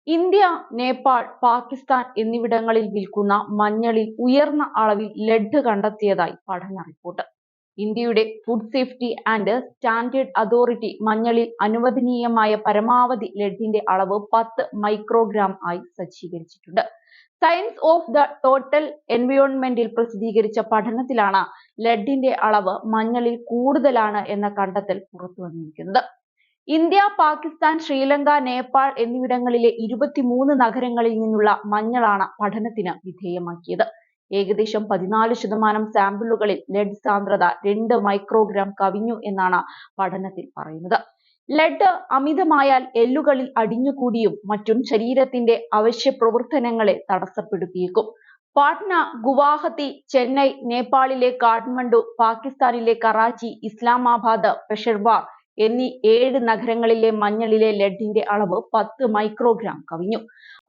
India, Nepal, Pakistan എന്നിവിടങ്ങളിൽ വിൽക്കുന്ന മഞ്ഞളിൽ ഉയർന്ന അളവിൽ ലെഡ് കണ്ടെത്തിയതായി പഠന റിപ്പോർട്ട്. ഇന്ത്യയുടെ food safety and standard authority മഞ്ഞളിൽ അനുവദനീയമായ പരമാവധി ലെഡിന്റെ അളവ് 10 മൈക്രോഗ്രാം ആയി സജ്ജീകരിച്ചിട്ടുണ്ട്. സയൻസ് ഓഫ് ദ ടോട്ടൽ എൻവയോൺമെന്റിൽ പ്രസിദ്ധീകരിച്ച പഠനത്തിലാണ് ലെഡിന്റെ അളവ് മഞ്ഞളിൽ കൂടുതലാണ് എന്ന കണ്ടെത്തൽ പുറത്തുവന്നിരിക്കുന്നത്. ഇന്ത്യ, പാകിസ്ഥാൻ, ശ്രീലങ്ക, നേപ്പാൾ എന്നിവിടങ്ങളിലെ 23 നഗരങ്ങളിൽ നിന്നുള്ള മഞ്ഞളാണ് പഠനത്തിന് വിധേയമാക്കിയത്. ഏകദേശം 14% സാമ്പിളുകളിൽ ലെഡ് സാന്ദ്രത 2 മൈക്രോഗ്രാം കവിഞ്ഞു എന്നാണ് പഠനത്തിൽ പറയുന്നത്. ലെഡ് അമിതമായാൽ എല്ലുകളിൽ അടിഞ്ഞുകൂടിയും മറ്റും ശരീരത്തിന്റെ അവശ്യ പ്രവർത്തനങ്ങളെ തടസ്സപ്പെടുത്തിയേക്കും. പാട്ന, ഗുവാഹത്തി, ചെന്നൈ, നേപ്പാളിലെ കാഠ്മണ്ഡു, പാകിസ്ഥാനിലെ കറാച്ചി, ഇസ്ലാമാബാദ്, പെഷവാർ എന്നീ 7 നഗരങ്ങളിലെ മഞ്ഞളിലെ ലെഡിന്റെ അളവ് 10 മൈക്രോഗ്രാം കവിഞ്ഞു.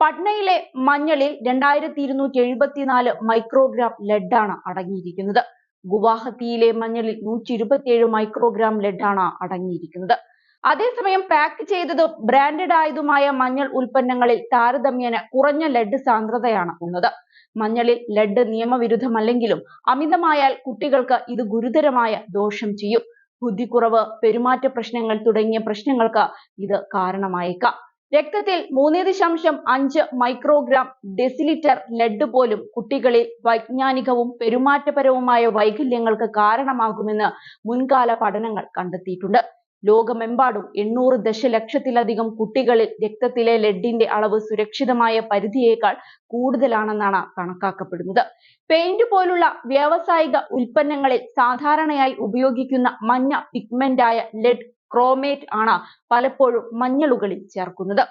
പട്നയിലെ മഞ്ഞളിൽ 2274 മൈക്രോഗ്രാം ലെഡാണ് അടങ്ങിയിരിക്കുന്നത്. ഗുവാഹത്തിയിലെ മഞ്ഞളിൽ 127 മൈക്രോഗ്രാം ലെഡാണ് അടങ്ങിയിരിക്കുന്നത്. അതേസമയം പാക്ക് ചെയ്തതും ബ്രാൻഡഡ് ആയതുമായ മഞ്ഞൾ ഉൽപ്പന്നങ്ങളിൽ താരതമ്യേന കുറഞ്ഞ ലെഡ് സാന്ദ്രതയാണ് ഉള്ളത്. മഞ്ഞളിൽ ലെഡ് നിയമവിരുദ്ധമല്ലെങ്കിലും അമിതമായാൽ കുട്ടികൾക്ക് ഇത് ഗുരുതരമായ ദോഷം ചെയ്യും. ബുദ്ധിക്കുറവ്, പെരുമാറ്റ പ്രശ്നങ്ങൾ തുടങ്ങിയ പ്രശ്നങ്ങൾക്ക് ഇത് കാരണമായേക്കാം. രക്തത്തിൽ 3.5 മൈക്രോഗ്രാം ഡെസിലിറ്റർ ലെഡ് പോലും കുട്ടികളിൽ വൈജ്ഞാനികവും പെരുമാറ്റപരവുമായ വൈകല്യങ്ങൾക്ക് കാരണമാകുമെന്ന് മുൻകാല പഠനങ്ങൾ കണ്ടെത്തിയിട്ടുണ്ട്. ലോകമെമ്പാടും 800 ദശലക്ഷത്തിലധികം കുട്ടികളിൽ രക്തത്തിലെ ലെഡിന്റെ അളവ് സുരക്ഷിതമായ പരിധിയേക്കാൾ കൂടുതലാണെന്നാണ് കണക്കാക്കപ്പെടുന്നത്. പെയിന്റ് പോലുള്ള വ്യാവസായിക ഉൽപ്പന്നങ്ങളിൽ സാധാരണയായി ഉപയോഗിക്കുന്ന മഞ്ഞ പിഗ്മെന്റായ ലെഡ് ക്രോമേറ്റ് ആണ് പലപ്പോഴും മഞ്ഞളുകളിൽ ചേർക്കുന്നത്.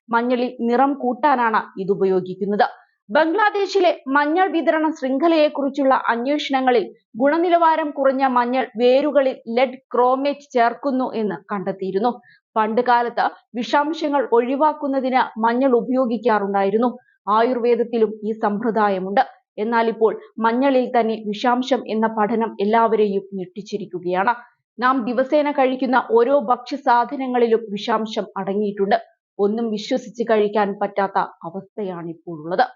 മഞ്ഞളിൽ നിറം കൂട്ടാനാണ് ഇത് ഉപയോഗിക്കുന്നത്. ബംഗ്ലാദേശിലെ മഞ്ഞൾ വിതരണ ശൃംഖലയെക്കുറിച്ചുള്ള അന്വേഷണങ്ങളിൽ ഗുണനിലവാരം കുറഞ്ഞ മഞ്ഞൾ വേരുകളിൽ ലെഡ് ക്രോമേറ്റ് ചേർക്കുന്നു എന്ന് കണ്ടെത്തിയിരുന്നു. പണ്ട് കാലത്ത് വിഷാംശങ്ങൾ ഒഴിവാക്കുന്നതിന് മഞ്ഞൾ ഉപയോഗിക്കാറുണ്ടായിരുന്നു. ആയുർവേദത്തിലും ഈ സമ്പ്രദായമുണ്ട്. എന്നാൽ ഇപ്പോൾ മഞ്ഞളിൽ തന്നെ വിഷാംശം എന്ന പഠനം എല്ലാവരെയും ഞെട്ടിച്ചിരിക്കുകയാണ്. നാം ദിവസേന കഴിക്കുന്ന ഓരോ ഭക്ഷ്യസാധനങ്ങളിലും വിഷാംശം അടങ്ങിയിട്ടുണ്ട്. ഒന്നും വിശ്വസിച്ച് കഴിക്കാൻ പറ്റാത്ത അവസ്ഥയാണ് ഇപ്പോൾ ഉള്ളത്.